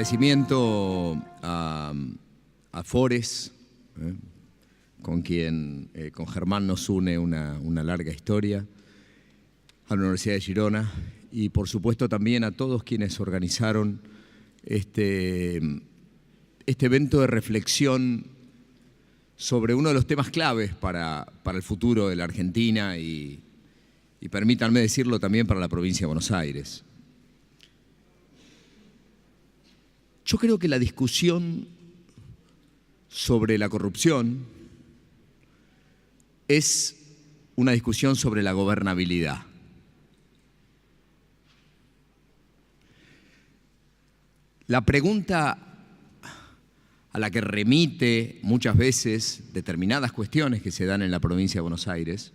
agradecimiento a Forés, con quien, con Germán nos une una larga historia, a la Universidad de Girona y por supuesto también a todos quienes organizaron este evento de reflexión sobre uno de los temas claves para el futuro de la Argentina y permítanme decirlo también para la provincia de Buenos Aires. Yo creo que la discusión sobre la corrupción es una discusión sobre la gobernabilidad. La pregunta a la que remite muchas veces determinadas cuestiones que se dan en la provincia de Buenos Aires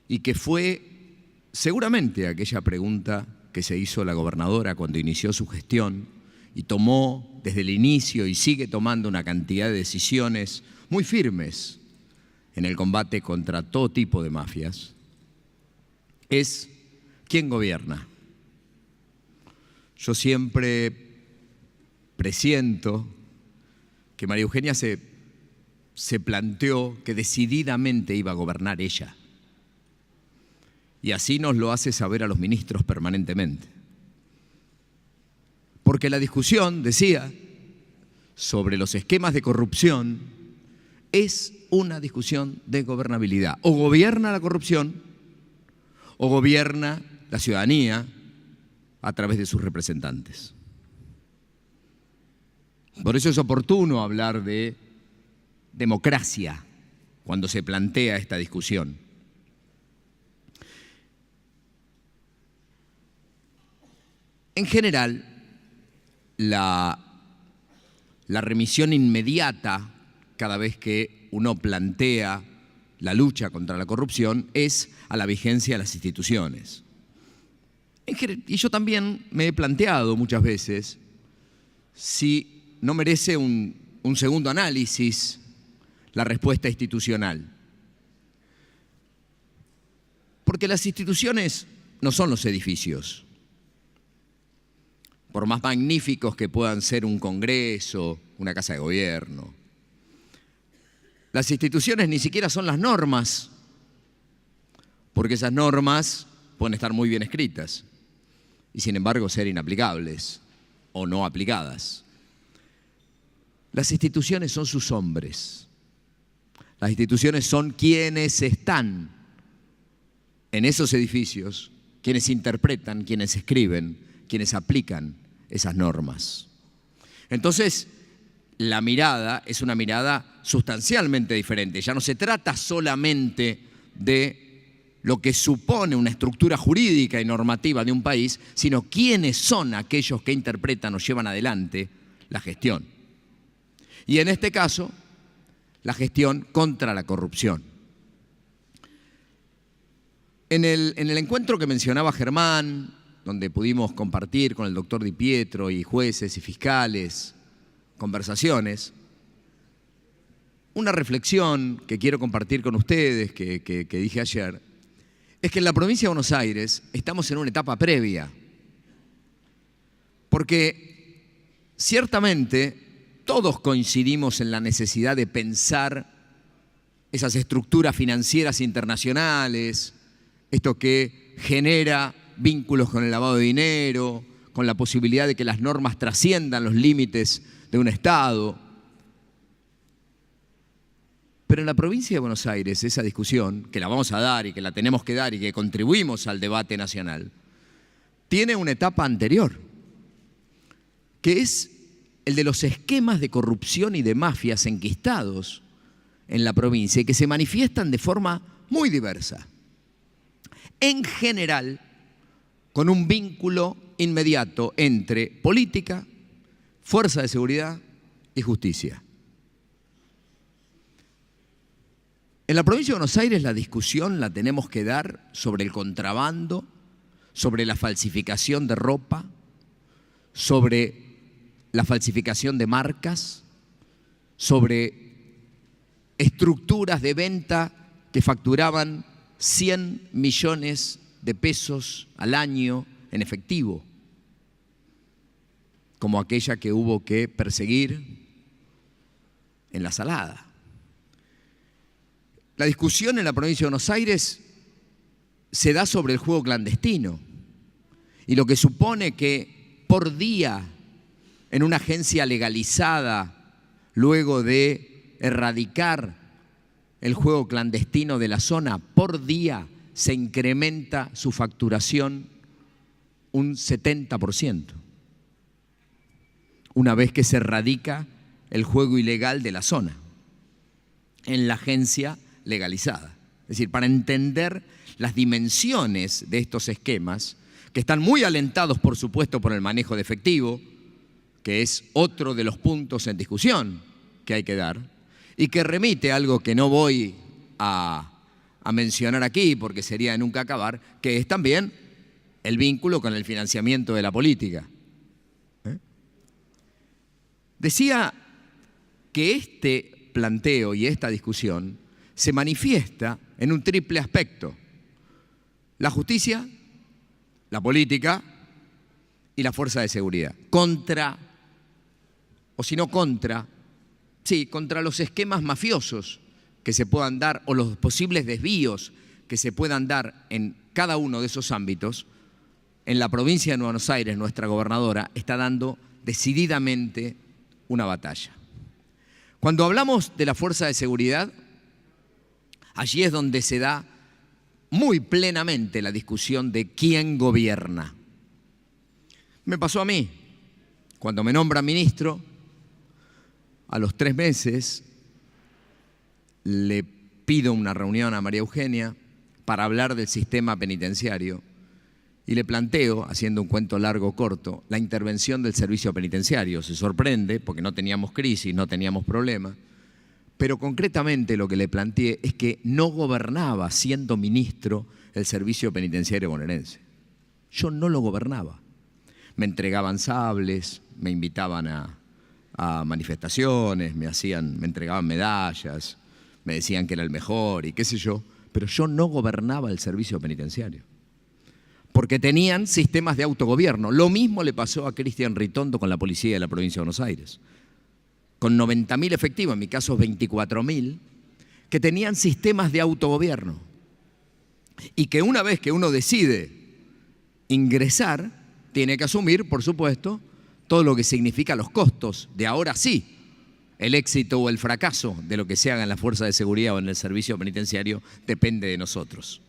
y que fue seguramente aquella pregunta que se hizo la gobernadora cuando inició su gestión y tomó desde el inicio y sigue tomando una cantidad de decisiones muy firmes en el combate contra todo tipo de mafias, es ¿quién gobierna? Yo siempre presiento que María Eugenia se planteó que decididamente iba a gobernar ella. Y así nos lo hace saber a los ministros permanentemente. Porque la discusión, decía, sobre los esquemas de corrupción es una discusión de gobernabilidad. O gobierna la corrupción o gobierna la ciudadanía a través de sus representantes. Por eso es oportuno hablar de democracia cuando se plantea esta discusión. En general, la remisión inmediata cada vez que uno plantea la lucha contra la corrupción es a la vigencia de las instituciones. Y yo también me he planteado muchas veces si no merece un segundo análisis la respuesta institucional. Porque las instituciones no son los edificios. Por más magníficos que puedan ser un congreso, una casa de gobierno. Las instituciones ni siquiera son las normas, porque esas normas pueden estar muy bien escritas y sin embargo ser inaplicables o no aplicadas. Las instituciones son sus hombres. Las instituciones son quienes están en esos edificios, quienes interpretan, quienes escriben, quienes aplican esas normas. Entonces, la mirada es una mirada sustancialmente diferente. Ya no se trata solamente de lo que supone una estructura jurídica y normativa de un país, sino quiénes son aquellos que interpretan o llevan adelante la gestión. Y en este caso, la gestión contra la corrupción. En el encuentro que mencionaba Germán, donde pudimos compartir con el doctor Di Pietro y jueces y fiscales conversaciones, una reflexión que quiero compartir con ustedes, que dije ayer, es que en la provincia de Buenos Aires estamos en una etapa previa, porque ciertamente todos coincidimos en la necesidad de pensar esas estructuras financieras internacionales, esto que genera vínculos con el lavado de dinero, con la posibilidad de que las normas trasciendan los límites de un Estado. Pero en la provincia de Buenos Aires esa discusión, que la vamos a dar y que la tenemos que dar y que contribuimos al debate nacional, tiene una etapa anterior, que es el de los esquemas de corrupción y de mafias enquistados en la provincia y que se manifiestan de forma muy diversa. En general, con un vínculo inmediato entre política, fuerza de seguridad y justicia. En la provincia de Buenos Aires la discusión la tenemos que dar sobre el contrabando, sobre la falsificación de ropa, sobre la falsificación de marcas, sobre estructuras de venta que facturaban 100 millones de pesos al año en efectivo. como aquella que hubo que perseguir en La Salada. La discusión en la provincia de Buenos Aires se da sobre el juego clandestino y lo que supone que por día en una agencia legalizada, luego de erradicar el juego clandestino de la zona, por día se incrementa su facturación un 70%. Una vez que se erradica el juego ilegal de la zona en la agencia legalizada. Es decir, para entender las dimensiones de estos esquemas, que están muy alentados, por supuesto, por el manejo de efectivo, que es otro de los puntos en discusión que hay que dar, y que remite a algo que no voy a mencionar aquí porque sería de nunca acabar, que es también el vínculo con el financiamiento de la política. Decía que este planteo y esta discusión se manifiesta en un triple aspecto: la justicia, la política y la fuerza de seguridad. Contra los esquemas mafiosos que se puedan dar o los posibles desvíos que se puedan dar en cada uno de esos ámbitos, en la provincia de Buenos Aires nuestra gobernadora está dando decididamente una batalla. Cuando hablamos de la fuerza de seguridad, allí es donde se da muy plenamente la discusión de quién gobierna. Me pasó a mí, cuando me nombran ministro, a los 3 meses le pido una reunión a María Eugenia para hablar del sistema penitenciario y le planteo, haciendo un cuento largo o corto, la intervención del servicio penitenciario. Se sorprende porque no teníamos crisis, no teníamos problema, pero concretamente lo que le planteé es que no gobernaba, siendo ministro, el servicio penitenciario bonaerense. Yo no lo gobernaba. Me entregaban sables, me invitaban a manifestaciones, me entregaban medallas, me decían que era el mejor y qué sé yo, pero yo no gobernaba el servicio penitenciario, porque tenían sistemas de autogobierno. Lo mismo le pasó a Cristian Ritondo con la policía de la provincia de Buenos Aires, con 90.000 efectivos, en mi caso 24.000, que tenían sistemas de autogobierno y que una vez que uno decide ingresar, tiene que asumir, por supuesto, todo lo que significa los costos de ahora sí, el éxito o el fracaso de lo que se haga en la fuerza de seguridad o en el servicio penitenciario depende de nosotros.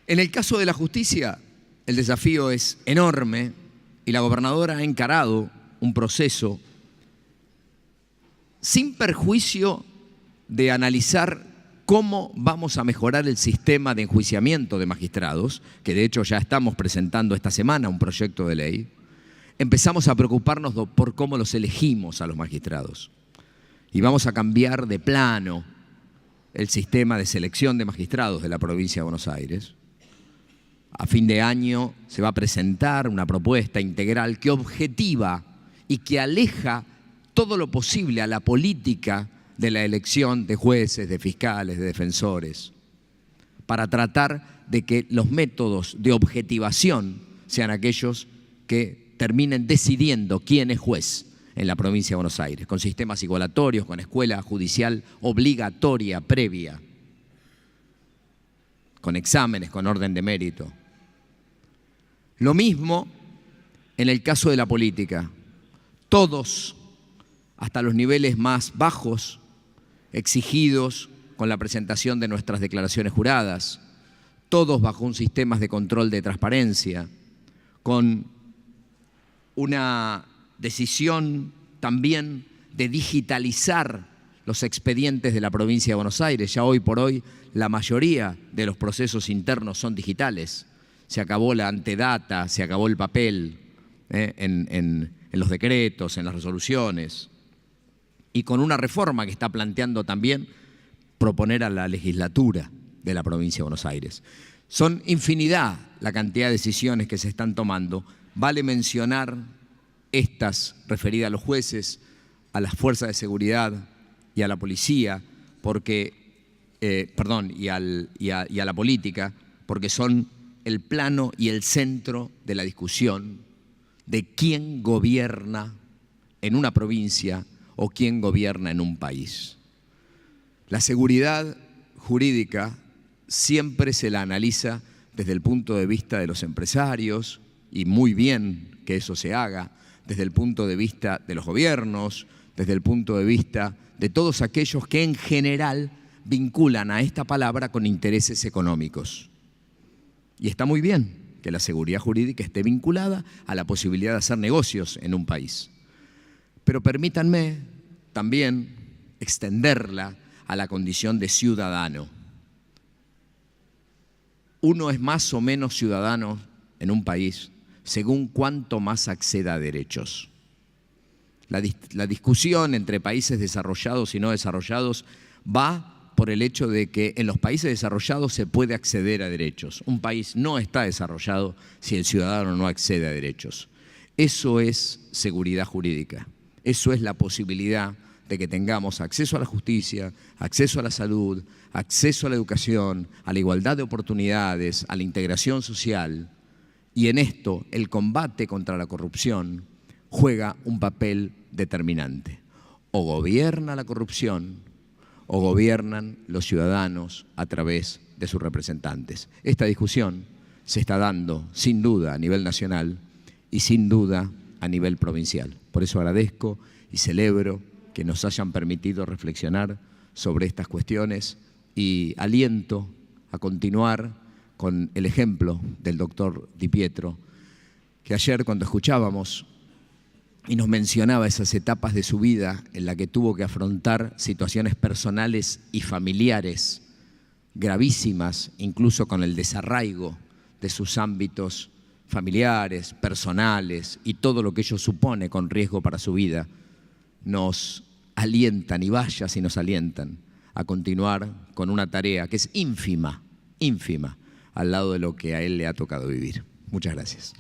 En el caso de la justicia, el desafío es enorme y la gobernadora ha encarado un proceso sin perjuicio de analizar cómo vamos a mejorar el sistema de enjuiciamiento de magistrados, que de hecho ya estamos presentando esta semana un proyecto de ley. Empezamos a preocuparnos por cómo los elegimos a los magistrados. Y vamos a cambiar de plano el sistema de selección de magistrados de la provincia de Buenos Aires. A fin de año se va a presentar una propuesta integral que objetiva y que aleja todo lo posible a la política de la elección de jueces, de fiscales, de defensores, para tratar de que los métodos de objetivación sean aquellos que terminen decidiendo quién es juez en la provincia de Buenos Aires, con sistemas igualatorios, con escuela judicial obligatoria previa, con exámenes, con orden de mérito. Lo mismo en el caso de la política. Todos, hasta los niveles más bajos, exigidos con la presentación de nuestras declaraciones juradas, todos bajo un sistema de control de transparencia, con una decisión también de digitalizar los expedientes de la provincia de Buenos Aires. Ya hoy por hoy la mayoría de los procesos internos son digitales. Se acabó la antedata, se acabó el papel en los decretos, en las resoluciones. Y con una reforma que está planteando también proponer a la legislatura de la provincia de Buenos Aires. Son infinidad la cantidad de decisiones que se están tomando. Vale mencionar estas referidas a los jueces, a las fuerzas de seguridad y a la policía, porque, y a la política, porque son el plano y el centro de la discusión de quién gobierna en una provincia o quién gobierna en un país. La seguridad jurídica siempre se la analiza desde el punto de vista de los empresarios, y muy bien que eso se haga, desde el punto de vista de los gobiernos, desde el punto de vista de todos aquellos que en general vinculan a esta palabra con intereses económicos. Y está muy bien que la seguridad jurídica esté vinculada a la posibilidad de hacer negocios en un país. Pero permítanme también extenderla a la condición de ciudadano. Uno es más o menos ciudadano en un país según cuánto más acceda a derechos. La discusión entre países desarrollados y no desarrollados va por el hecho de que en los países desarrollados se puede acceder a derechos. Un país no está desarrollado si el ciudadano no accede a derechos. Eso es seguridad jurídica. Eso es la posibilidad de que tengamos acceso a la justicia, acceso a la salud, acceso a la educación, a la igualdad de oportunidades, a la integración social. Y en esto el combate contra la corrupción juega un papel determinante. O gobierna la corrupción o gobiernan los ciudadanos a través de sus representantes. Esta discusión se está dando sin duda a nivel nacional y sin duda a nivel provincial. Por eso agradezco y celebro que nos hayan permitido reflexionar sobre estas cuestiones y aliento a continuar con el ejemplo del doctor Di Pietro, que ayer cuando escuchábamos y nos mencionaba esas etapas de su vida en la que tuvo que afrontar situaciones personales y familiares gravísimas, incluso con el desarraigo de sus ámbitos familiares, personales y todo lo que ello supone con riesgo para su vida, nos alientan, y vaya si nos alientan, a continuar con una tarea que es ínfima, ínfima, al lado de lo que a él le ha tocado vivir. Muchas gracias.